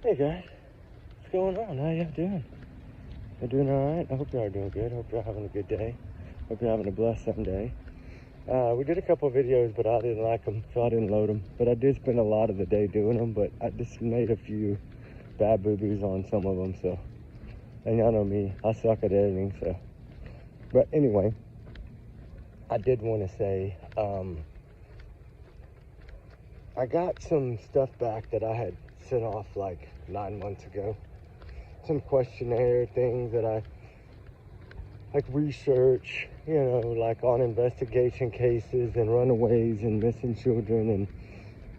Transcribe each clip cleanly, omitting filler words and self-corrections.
Hey guys, what's going on? How y'all doing? You doing all right? I hope y'all are doing good. Hope y'all having a good day. Hope you're having a blessed Sunday. We did a couple of videos, but I didn't like them, so I didn't load them. But I did spend a lot of the day doing them, but I just made a few bad boo-boos on some of them, so. And y'all know me, I suck at editing, so. But anyway, I did want to say, I got some stuff back that I had sent off like 9 months ago. Some questionnaire things that I like research, you know, like on investigation cases and runaways and missing children and,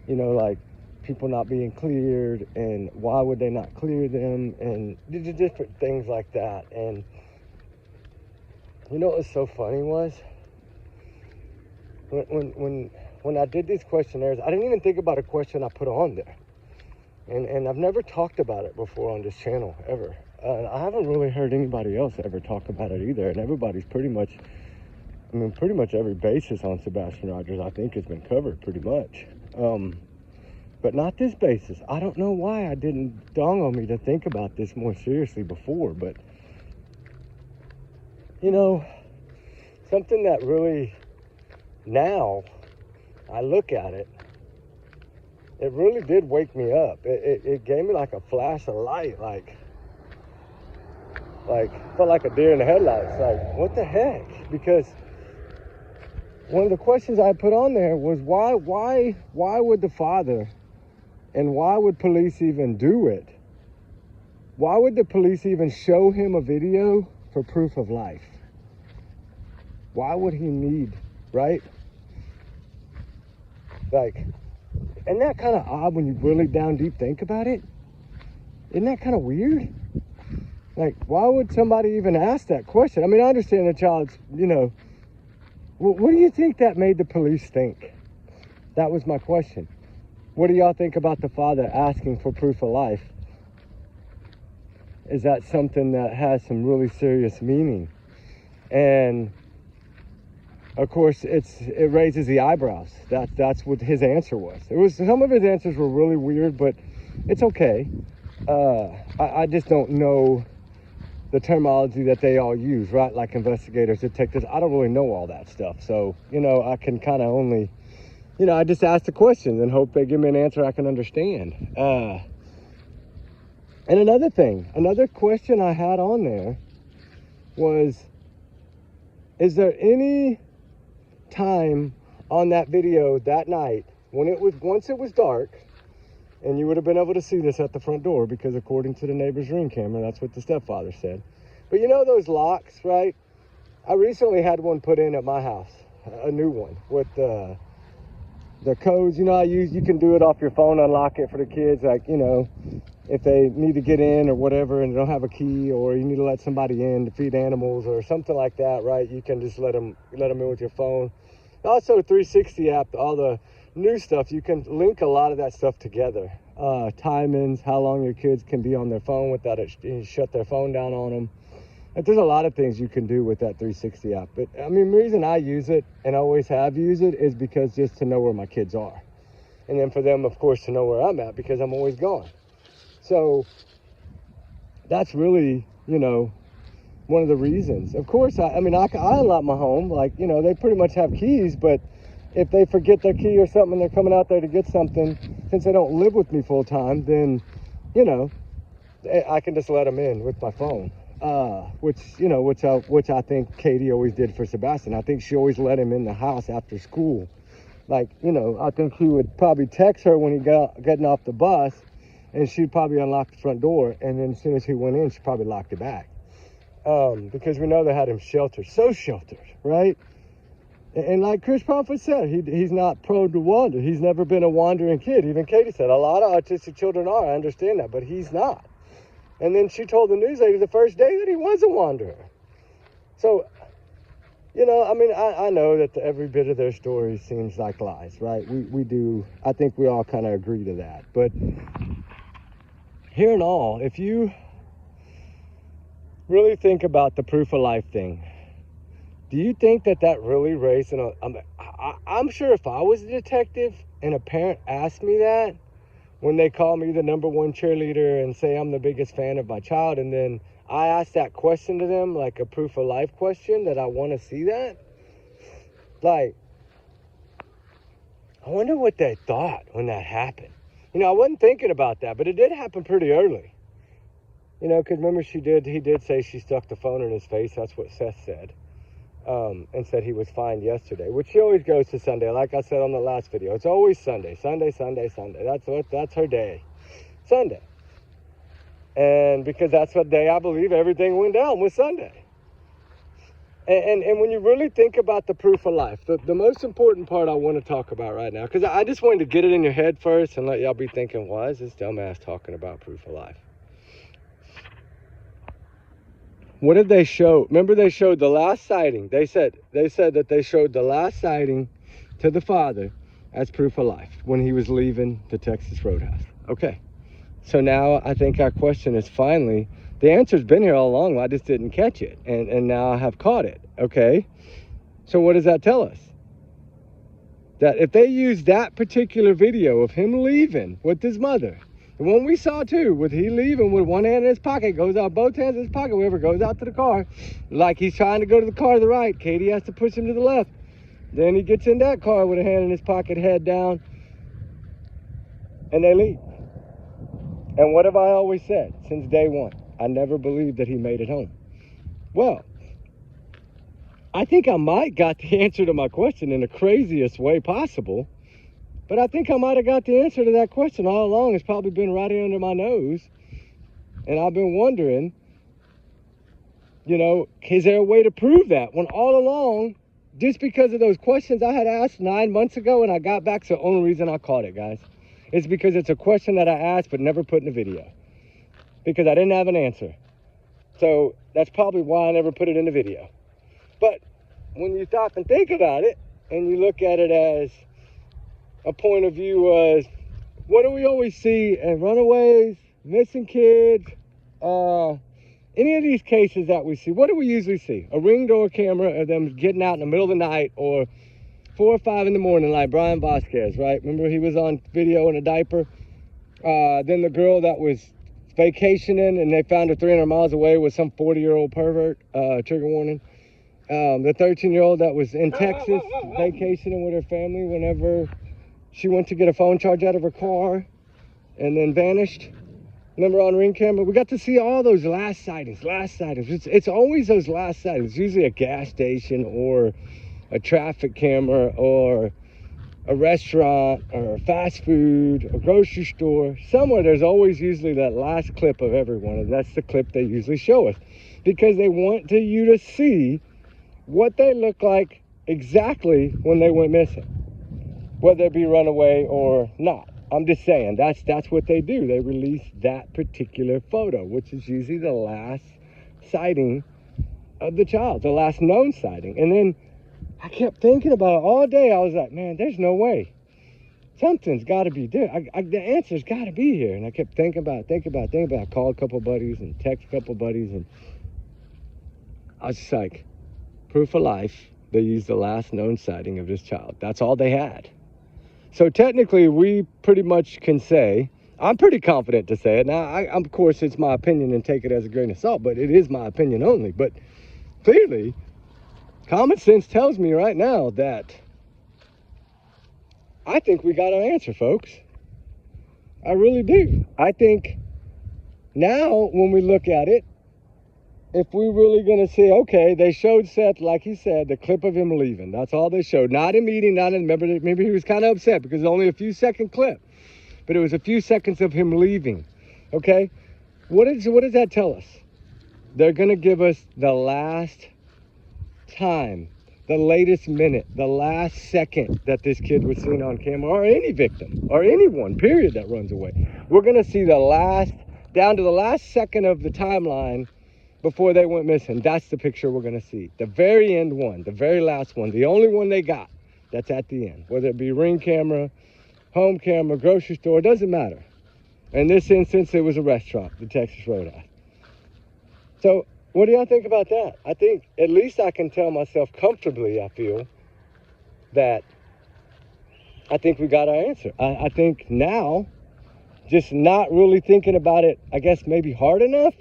you know, like people not being cleared and why would they not clear them and different things like that. And you know what was so funny was when I did these questionnaires, I didn't even think about a question I put on there. And I've never talked about it before on this channel, ever. I haven't really heard anybody else ever talk about it either. And everybody's pretty much every basis on Sebastian Rogers, I think, has been covered pretty much. But not this basis. I don't know why I didn't dawn on me to think about this more seriously before. But, you know, something that really, now, I look at it, it really did wake me up. It gave me like a flash of light, like felt like a deer in the headlights. Like, what the heck? Because one of the questions I put on there was why would the father, and why would police even do it? Why would the police even show him a video for proof of life? Why would he need, right? Like, isn't that kind of odd when you really down deep think about it? Isn't that kind of weird? Like, why would somebody even ask that question? I mean, I understand the child's, you know, what do you think that made the police think? That was my question. What do y'all think about the father asking for proof of life? Is that something that has some really serious meaning? And of course, it raises the eyebrows. That's what his answer was. Some of his answers were really weird, but it's okay. I just don't know the terminology that they all use, right? Like investigators, detectives. I don't really know all that stuff. So, you know, I can kind of only, you know, I just ask the questions and hope they give me an answer I can understand. And another question I had on there was, is there any time on that video that night once it was dark, and you would have been able to see this at the front door because according to the neighbor's ring camera, that's what the stepfather said. But you know those locks, right? I recently had one put in at my house, a new one with the codes. You know, you can do it off your phone, unlock it for the kids, like, you know, if they need to get in or whatever and they don't have a key, or you need to let somebody in to feed animals or something like that, right? You can just let them in with your phone. Also, 360 app, all the new stuff, you can link a lot of that stuff together. Timings, how long your kids can be on their phone without it, you shut their phone down on them. Like, there's a lot of things you can do with that 360 app. But I mean, the reason I use it and always have used it is because just to know where my kids are. And then for them, of course, to know where I'm at because I'm always gone. So that's really, you know, one of the reasons. Of course, I unlock my home. Like, you know, they pretty much have keys, but if they forget their key or something and they're coming out there to get something, since they don't live with me full time, then, you know, I can just let them in with my phone. Which I think Katie always did for Sebastian. I think she always let him in the house after school. Like, you know, I think he would probably text her when he getting off the bus, and she'd probably unlock the front door, and then as soon as he went in, she probably locked it back. Because we know they had him sheltered, so sheltered, right? And like Chris Prophet said, he's not prone to wander. He's never been a wandering kid. Even Katie said, a lot of autistic children are, I understand that, but he's not. And then she told the news lady the first day that he was a wanderer. So, you know, I mean, I know that every bit of their story seems like lies, right? We do, I think we all kind of agree to that. But here in all, if you really think about the proof of life thing, do you think that really raised I'm sure if I was a detective and a parent asked me that, when they call me the #1 cheerleader and say I'm the biggest fan of my child, and then I ask that question to them, like a proof of life question, that I want to see that. Like, I wonder what they thought when that happened. You know, I wasn't thinking about that, but it did happen pretty early. You know, because remember he did say she stuck the phone in his face. That's what Seth said. And said he was fine yesterday, which she always goes to Sunday. Like I said on the last video, it's always Sunday. That's her day, Sunday. And because that's what day I believe everything went down was Sunday. And when you really think about the proof of life, the most important part I want to talk about right now, because I just wanted to get it in your head first and let y'all be thinking, why is this dumbass talking about proof of life? What did they show? Remember, they showed the last sighting. They said that they showed the last sighting to the father as proof of life when he was leaving the Texas Roadhouse. Okay. So now I think our question is finally, the answer's been here all along. I just didn't catch it. And now I have caught it. Okay. So what does that tell us? That if they use that particular video of him leaving with his mother, the one we saw too, with he leaving with one hand in his pocket, goes out both hands in his pocket, whoever goes out to the car, like he's trying to go to the car to the right. Katie has to push him to the left. Then he gets in that car with a hand in his pocket, head down, and they leave. And what have I always said since day one? I never believed that he made it home. Well, I think I might got the answer to my question in the craziest way possible. But I think I might have got the answer to that question all along. It's probably been right here under my nose. And I've been wondering, you know, is there a way to prove that? When all along, just because of those questions I had asked 9 months ago and I got back, so the only reason I caught it, guys. It's because it's a question that I asked but never put in a video. Because I didn't have an answer. So that's probably why I never put it in the video. But when you stop and think about it, and you look at it as a point of view as, what do we always see in runaways, missing kids, any of these cases that we see? What do we usually see? A ring door camera of them getting out in the middle of the night, or 4 or 5 in the morning, like Brian Vasquez, right? Remember he was on video in a diaper? Then the girl that was vacationing and they found her 300 miles away with some 40-year-old pervert, trigger warning. The 13-year-old that was in Texas vacationing with her family whenever she went to get a phone charge out of her car and then vanished. Remember on ring camera? We got to see all those last sightings. It's always those last sightings. It's usually a gas station or a traffic camera or a restaurant or fast food, a grocery store. Somewhere there's always usually that last clip of everyone, and that's the clip they usually show us because they want you to see what they look like exactly when they went missing, whether it be runaway or not. I'm just saying, that's what they do. They release that particular photo, which is usually the last sighting of the child, the last known sighting. And then I kept thinking about it all day. I was like, man, there's no way. Something's got to be there. The answer's got to be here. And I kept thinking about it. I called a couple buddies and texted a couple buddies, and I was just like, proof of life. They used the last known sighting of this child. That's all they had. So technically, we pretty much can say, I'm pretty confident to say it. Now, of course, it's my opinion and take it as a grain of salt, but it is my opinion only. But clearly, common sense tells me right now that I think we got our answer, folks. I really do. I think now when we look at it, if we're really going to say, okay, they showed Seth, like he said, the clip of him leaving. That's all they showed. Not in meeting, remember he was kind of upset because it was only a few second clip. But it was a few seconds of him leaving. Okay? What does that tell us? They're going to give us the last time, the latest minute, the last second that this kid was seen on camera, or any victim, or anyone, period, that runs away. We're going to see down to the last second of the timeline before they went missing. That's the picture we're going to see. The very end one, the very last one, the only one they got, that's at the end. Whether it be ring camera, home camera, grocery store, doesn't matter. In this instance, it was a restaurant, the Texas Roadhouse. So what do y'all think about that? I think at least I can tell myself comfortably, I feel, that I think we got our answer. I think now just not really thinking about it, I guess maybe hard enough,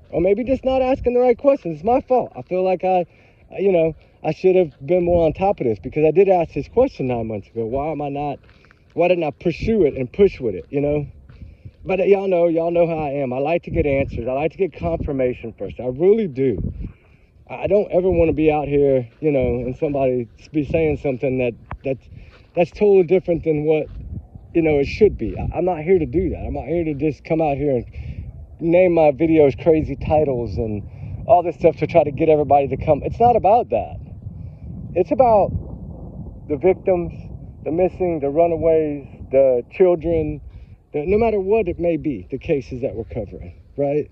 or maybe just not asking the right questions. It's my fault. I feel like I should have been more on top of this, because I did ask this question 9 months ago. Why didn't I pursue it and push with it, But y'all know how I am. I like to get answers. I like to get confirmation first. I really do. I don't ever want to be out here, and somebody be saying something that's totally different than what, it should be. I'm not here to do that. I'm not here to just come out here and name my videos crazy titles and all this stuff to try to get everybody to come. It's not about that. It's about the victims, the missing, the runaways, the children, no matter what it may be, the cases that we're covering, right?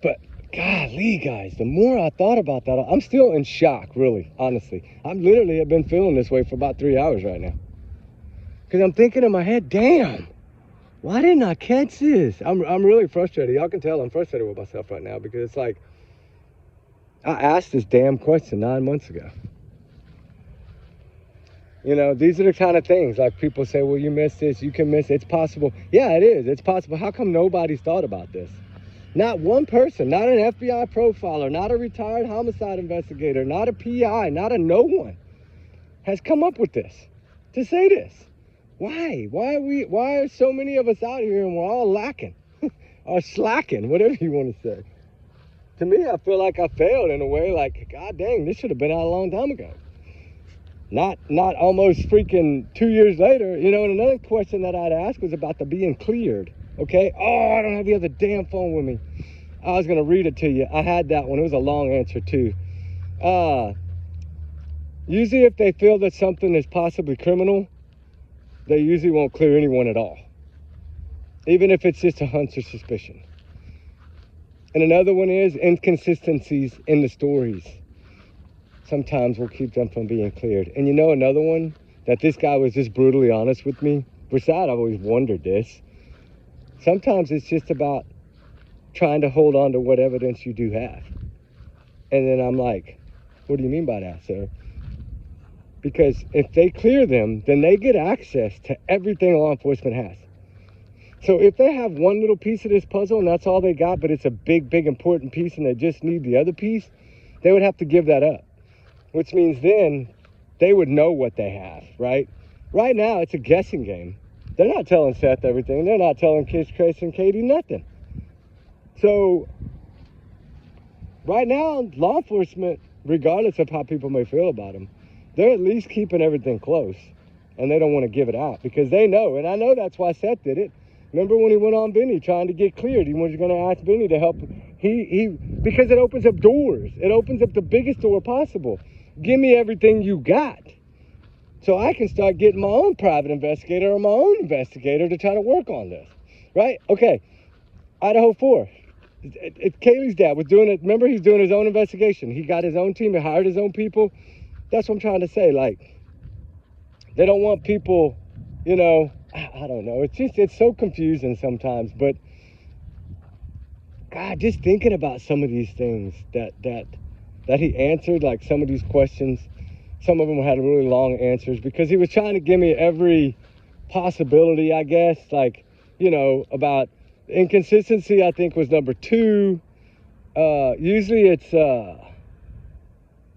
But golly, guys, the more I thought about that, I'm still in shock, really, honestly. I literally have been feeling this way for about 3 hours right now. Because I'm thinking in my head, damn, why didn't I catch this? I'm really frustrated. Y'all can tell I'm frustrated with myself right now, because it's like, I asked this damn question 9 months ago. These are the kind of things, like people say, well, you missed this, you can miss it. It's possible. Yeah, it is. It's possible. How come nobody's thought about this? Not one person, not an FBI profiler, not a retired homicide investigator, not a PI, not a no one has come up with this, to say this. Why? Why are so many of us out here and we're all lacking or slacking, whatever you want to say? To me, I feel like I failed in a way, like, God dang, this should have been out a long time ago. Not almost freaking 2 years later, and another question that I'd ask was about the being cleared, okay? Oh, I don't have the other damn phone with me. I was going to read it to you. I had that one. It was a long answer, too. Usually if they feel that something is possibly criminal, they usually won't clear anyone at all, even if it's just a hunch or suspicion. And another one is inconsistencies in the stories. Sometimes will keep them from being cleared. And another one, that this guy was just brutally honest with me. Besides, I've always wondered this. Sometimes it's just about trying to hold on to what evidence you do have. And then I'm like, what do you mean by that, sir? Because if they clear them, then they get access to everything law enforcement has. So if they have one little piece of this puzzle and that's all they got, but it's a big, big important piece and they just need the other piece, they would have to give that up. Which means then they would know what they have, right? Right now, it's a guessing game. They're not telling Seth everything. They're not telling Kiss, Trace, and Katie nothing. So right now, law enforcement, regardless of how people may feel about them, they're at least keeping everything close, and they don't want to give it out because they know, and I know that's why Seth did it. Remember when he went on Vinny trying to get cleared? He was going to ask Vinny to help. Because it opens up doors. It opens up the biggest door possible. Give me everything you got, so I can start getting my own private investigator or my own investigator to try to work on this, right? Okay, Idaho 4. Kaylee's dad was doing it. Remember, he's doing his own investigation. He got his own team. He hired his own people. That's what I'm trying to say. Like, they don't want people, I don't know. It's so confusing sometimes. But God, just thinking about some of these things that he answered, like some of these questions, some of them had really long answers because he was trying to give me every possibility, I guess. Like, about inconsistency, I think was number 2. Usually it's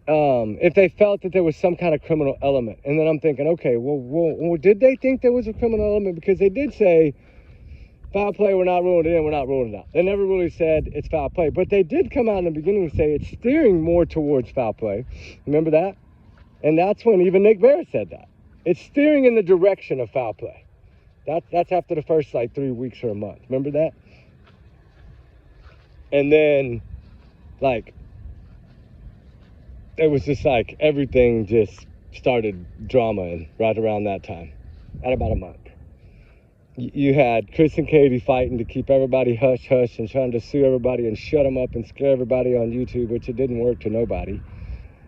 if they felt that there was some kind of criminal element. And then I'm thinking, okay, well, did they think there was a criminal element? Because they did say, foul play, we're not ruling it in, we're not ruling it out. They never really said it's foul play. But they did come out in the beginning and say it's steering more towards foul play. Remember that? And that's when even Nick Vera said that. It's steering in the direction of foul play. That's after the first, 3 weeks or a month. Remember that? And then, it was just everything just started drama right around that time, at about a month. You had Chris and Katie fighting to keep everybody hush-hush and trying to sue everybody and shut them up and scare everybody on YouTube, which it didn't work to nobody.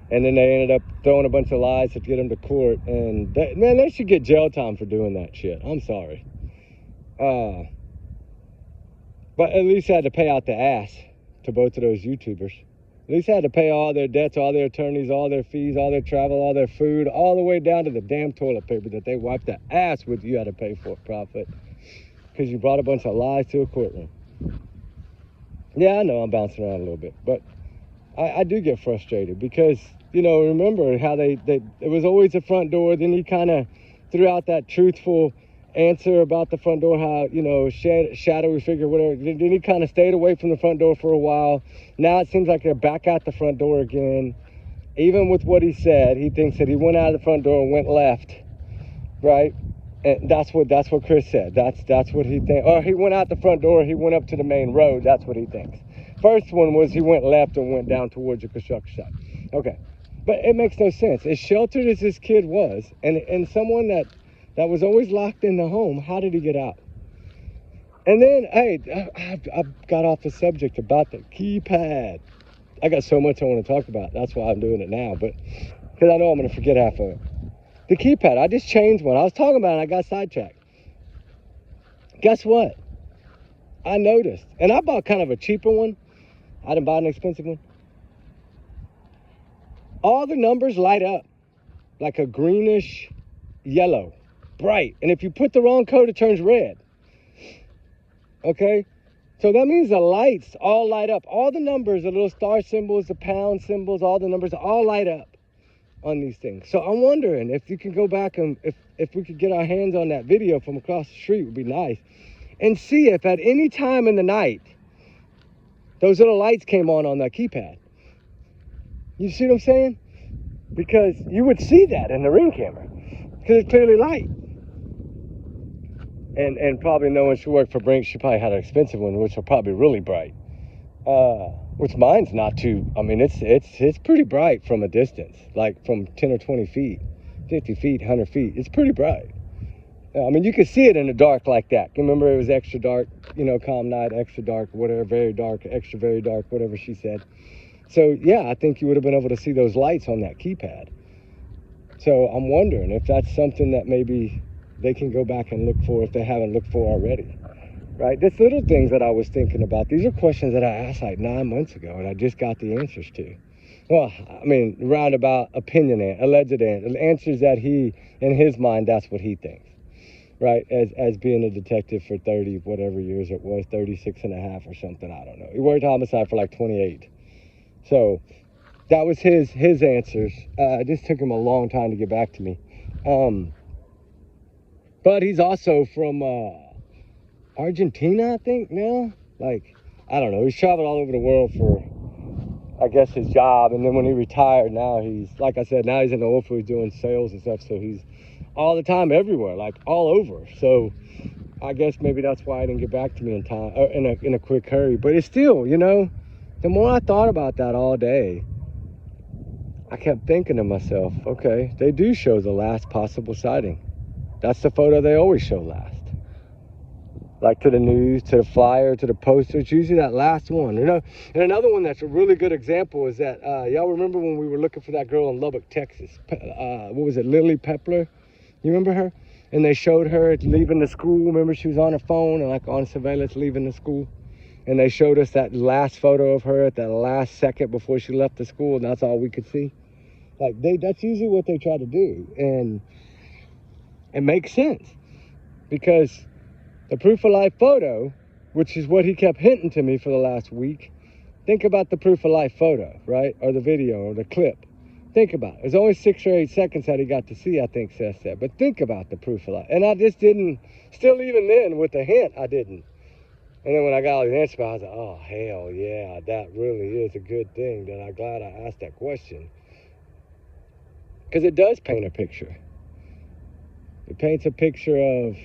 And then they ended up throwing a bunch of lies to get them to court. And, they should get jail time for doing that shit. I'm sorry. But at least I had to pay out the ass to both of those YouTubers. At least had to pay all their debts, all their attorneys, all their fees, all their travel, all their food, all the way down to the damn toilet paper that they wiped the ass with. You had to pay for profit because you brought a bunch of lies to a courtroom. Yeah, I know I'm bouncing around a little bit, but I do get frustrated because, you know, remember how it was always the front door. Then he kind of threw out that truthful answer about the front door, how, you know, shadowy figure, whatever. Then he kind of stayed away from the front door for a while. Now it seems like they're back at the front door again. Even with what he said, he thinks that he went out of the front door and went left, right? And that's what Chris said. That's what he thinks. Or he went out the front door, he went up to the main road. That's what he thinks. First one was he went left and went down towards the construction site. Okay, but it makes no sense. As sheltered as this kid was, and someone that was always locked in the home, how did he get out? And then, hey, I got off the subject about the keypad. I got so much I want to talk about. That's why I'm doing it now, but because I know I'm going to forget half of it. The keypad, I just changed one. I was talking about it, I got sidetracked. Guess what? I noticed, and I bought kind of a cheaper one. I didn't buy an expensive one. All the numbers light up like a greenish yellow, bright. And if you put the wrong code, it turns red. Okay? So that means the lights all light up. All the numbers, the little star symbols, the pound symbols, all the numbers all light up on these things. So I'm wondering if you can go back and if we could get our hands on that video from across the street, would be nice. And see if at any time in the night, those little lights came on that keypad. You see what I'm saying? Because you would see that in the Ring camera, because it's clearly light. And probably no one should work for Brink. She probably had an expensive one, which are probably really bright. Which mine's not too. I mean, it's pretty bright from a distance, like from 10 or 20 feet, 50 feet, 100 feet. It's pretty bright. I mean, you could see it in the dark like that. Remember, it was extra dark, you know, calm night, extra dark, whatever, very dark, extra very dark, whatever she said. So, yeah, I think you would have been able to see those lights on that keypad. So I'm wondering if that's something that maybe they can go back and look for if they haven't looked for already, right? Just little things that I was thinking about. These are questions that I asked like 9 months ago, and I just got the answers to. Well, I mean, roundabout opinion, alleged answers that he, in his mind, that's what he thinks. Right, as being a detective for 30 whatever years it was, 36 and a half or something, I don't know. He worked homicide for like 28. So that was his answers. It just took him a long time to get back to me. But he's also from Argentina, I think, now. Like, I don't know. He's traveled all over the world for, I guess, his job. And then when he retired, now he's, like I said, now he's in the oil field doing sales and stuff. So he's all the time everywhere, like all over. So I guess maybe that's why I didn't get back to me in time, or in a quick hurry. But it's still, you know, the more I thought about that all day, I kept thinking to myself, okay, they do show the last possible sighting. That's the photo they always show last. Like to the news, to the flyer, to the poster. It's usually that last one, you know. And another one that's a really good example is that, y'all remember when we were looking for that girl in Lubbock, Texas? What was it, Lily Pepler? You remember her? And they showed her leaving the school. Remember, she was on her phone and like on surveillance leaving the school. And they showed us that last photo of her at that last second before she left the school, and that's all we could see. Like, that's usually what they try to do. And it makes sense. Because the proof of life photo, which is what he kept hinting to me for the last week, think about the proof of life photo, right? Or the video or the clip. Think about it. It was only 6 or 8 seconds that he got to see, I think Seth said. But think about the proof of life. And I just didn't, still even then with the hint, I didn't. And then when I got all the answers, I was like, oh, hell yeah, that really is a good thing that I'm glad I asked that question. Because it does paint a picture. It paints a picture of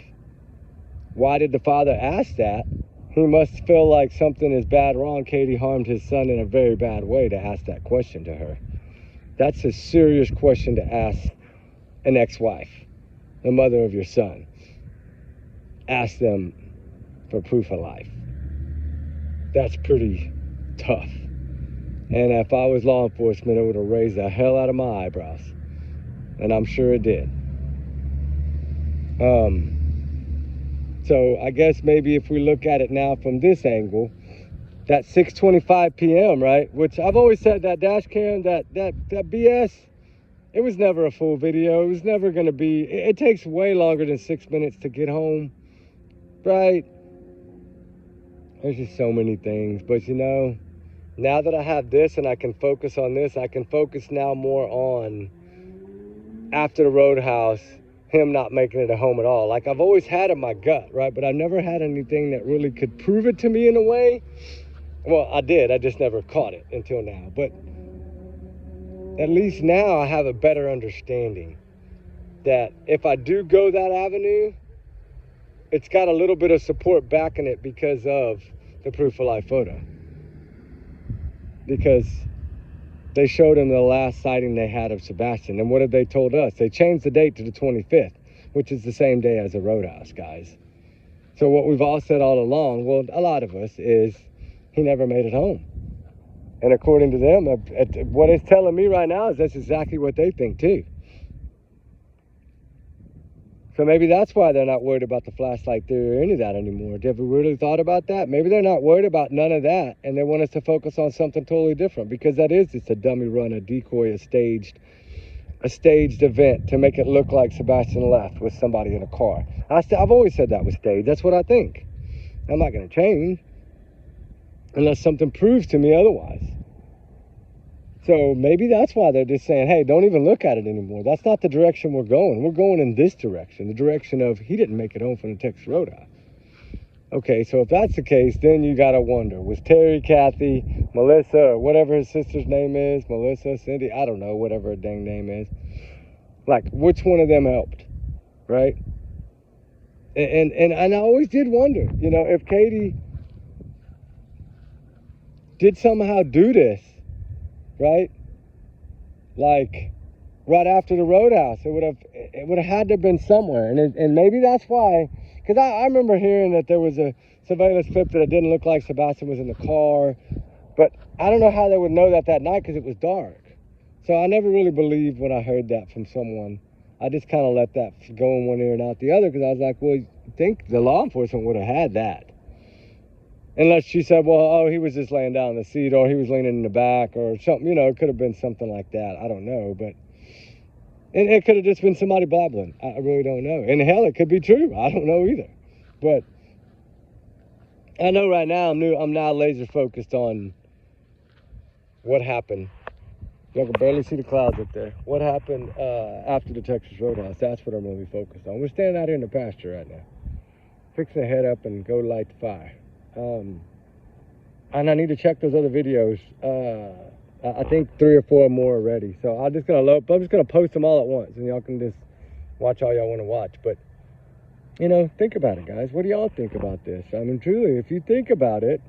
why did the father ask that? He must feel like something is bad wrong. Katie harmed his son in a very bad way to ask that question to her. That's a serious question to ask an ex-wife, the mother of your son. Ask them for proof of life. That's pretty tough. And if I was law enforcement, it would have raised the hell out of my eyebrows. And I'm sure it did. So I guess maybe if we look at it now from this angle, that 6:25 p.m., right? Which I've always said that dash cam, that BS, it was never a full video. It was never going to be, it takes way longer than 6 minutes to get home, right? There's just so many things. But you know, now that I have this and I can focus on this, I can focus now more on after the roadhouse, him not making it a home at all. Like I've always had in my gut, right? But I've never had anything that really could prove it to me in a way. Well, I did. I just never caught it until now. But at least now I have a better understanding that if I do go that avenue, it's got a little bit of support backing it because of the proof of life photo. Because they showed him the last sighting they had of Sebastian. And what have they told us? They changed the date to the 25th, which is the same day as the roadhouse, guys. So what we've all said all along, well, a lot of us, is he never made it home. And according to them, what it's telling me right now is that's exactly what they think too. So maybe that's why they're not worried about the flashlight theory or any of that anymore. Have we really thought about that? Maybe they're not worried about none of that, and they want us to focus on something totally different, because that is just a dummy run, a decoy, a staged event to make it look like Sebastian left with somebody in a car. I've always said that was staged. That's what I think. I'm not going to change unless something proves to me otherwise. So maybe that's why they're just saying, hey, don't even look at it anymore. That's not the direction we're going. We're going in this direction, the direction of he didn't make it home from the Texas Roadhouse. Okay, so if that's the case, then you got to wonder, was Terry, Kathy, Melissa, or whatever his sister's name is, Melissa, Cindy, I don't know, whatever her dang name is, like, which one of them helped, right? And I always did wonder, you know, if Katie did somehow do this, right? Like right after the roadhouse, it would have had to have been somewhere, and maybe that's why. Because I remember hearing that there was a surveillance clip that it didn't look like Sebastian was in the car, but I don't know how they would know that night because it was dark. So I never really believed when I heard that from someone. I just kind of let that go in one ear and out the other, because I was like, well, you think the law enforcement would have had that. Unless she said, well, oh, he was just laying down in the seat, or he was leaning in the back, or something, you know, it could have been something like that. I don't know, but, and it could have just been somebody blabbling. I really don't know. And hell, it could be true. I don't know either. But I know right now I'm now laser focused on what happened. Y'all can barely see the clouds up there. What happened after the Texas Roadhouse? That's what I'm really focused on. We're standing out here in the pasture right now, fixing to head up and go light the fire. And I need to check those other videos. I think 3 or 4 more are ready. So I'm just gonna post them all at once, and y'all can just watch all y'all want to watch. But you know, think about it, guys. What do y'all think about this? I mean, truly, if you think about it,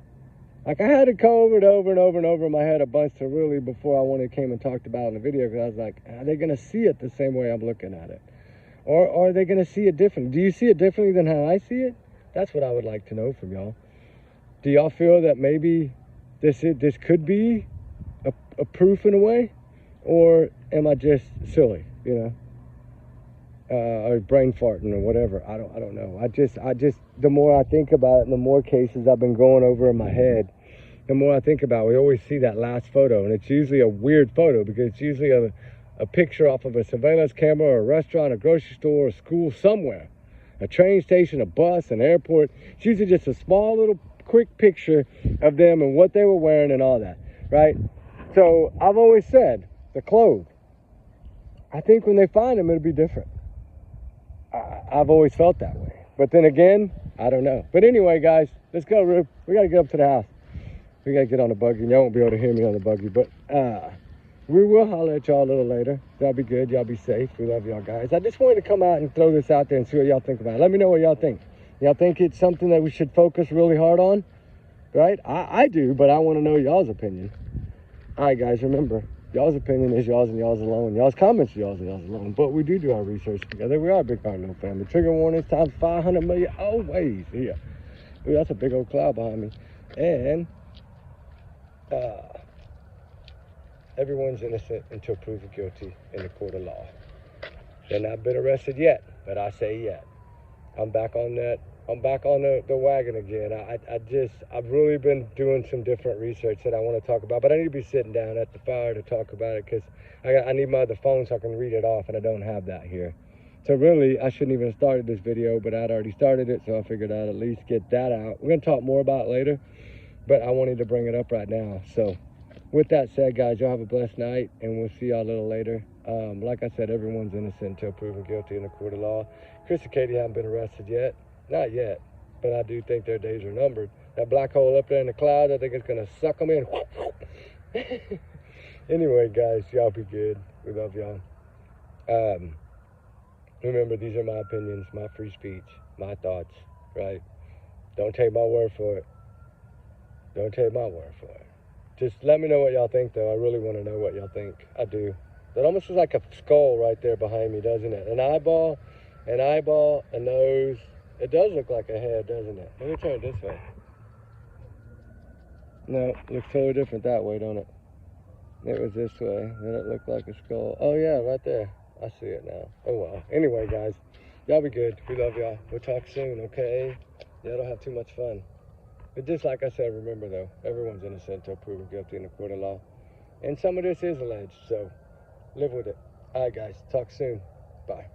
like I had to go over it over and over and over in my head a bunch to really before I came and talked about it in the video, because I was like, are they gonna see it the same way I'm looking at it, or are they gonna see it differently? Do you see it differently than how I see it? That's what I would like to know from y'all. Do y'all feel that maybe this could be a proof in a way, or am I just silly, you know, or brain farting or whatever? I don't know. I just the more I think about it, and the more cases I've been going over in my head, the more I think about it. We always see that last photo, and it's usually a weird photo, because it's usually a picture off of a surveillance camera, or a restaurant, a grocery store, a school, somewhere, a train station, a bus, an airport. It's usually just a small little quick picture of them and what they were wearing and all that, right? So I've always said the clothes, I think when they find them, it'll be different. I've always felt that way, but then again, I don't know. But anyway, guys, let's go, Rube. We got to get up to the house. We got to get on the buggy, and y'all won't be able to hear me on the buggy, but we will holler at y'all a little later. That'll be good. Y'all be safe. We love y'all, guys. I just wanted to come out and throw this out there and see what y'all think about it. Let me know what y'all think. Y'all think it's something that we should focus really hard on, right? I do, but I want to know y'all's opinion. All right, guys, remember, y'all's opinion is y'all's and y'all's alone. Y'all's comments are y'all's and y'all's alone. But we do our research together. We are a big Cardinal family. Trigger warnings times 500 million always here. Ooh, that's a big old cloud behind me. And everyone's innocent until proven guilty in the court of law. They're not been arrested yet, but I say yet. I'm back on that I'm back on the wagon again. I've really been doing some different research that I want to talk about, but I need to be sitting down at the fire to talk about it because I need my other phone so I can read it off, and I don't have that here. So really, I shouldn't even have started this video, but I'd already started it, so I figured I'd at least get that out. We're going to talk more about it later, but I wanted to bring it up right now. So with that said, guys, y'all have a blessed night, and we'll see y'all a little later. Like I said, everyone's innocent until proven guilty in a court of law. Chris and Katie haven't been arrested yet. Not yet, but I do think their days are numbered. That black hole up there in the clouds, I think it's going to suck them in. Anyway, guys, y'all be good. We love y'all. Remember, these are my opinions, my free speech, my thoughts, right? Don't take my word for it. Don't take my word for it. Just let me know what y'all think, though. I really want to know what y'all think. I do. That almost is like a skull right there behind me, doesn't it? An eyeball, a nose. It does look like a head, doesn't it? Let me turn it this way. No, it looks totally different that way, don't it? It was this way, then it looked like a skull. Oh yeah, right there. I see it now. Oh well. Anyway, guys, y'all be good. We love y'all. We'll talk soon, okay? Y'all don't have too much fun. But just like I said, remember though, everyone's innocent until proven guilty in a court of law. And some of this is alleged, so live with it. All right, guys, talk soon. Bye.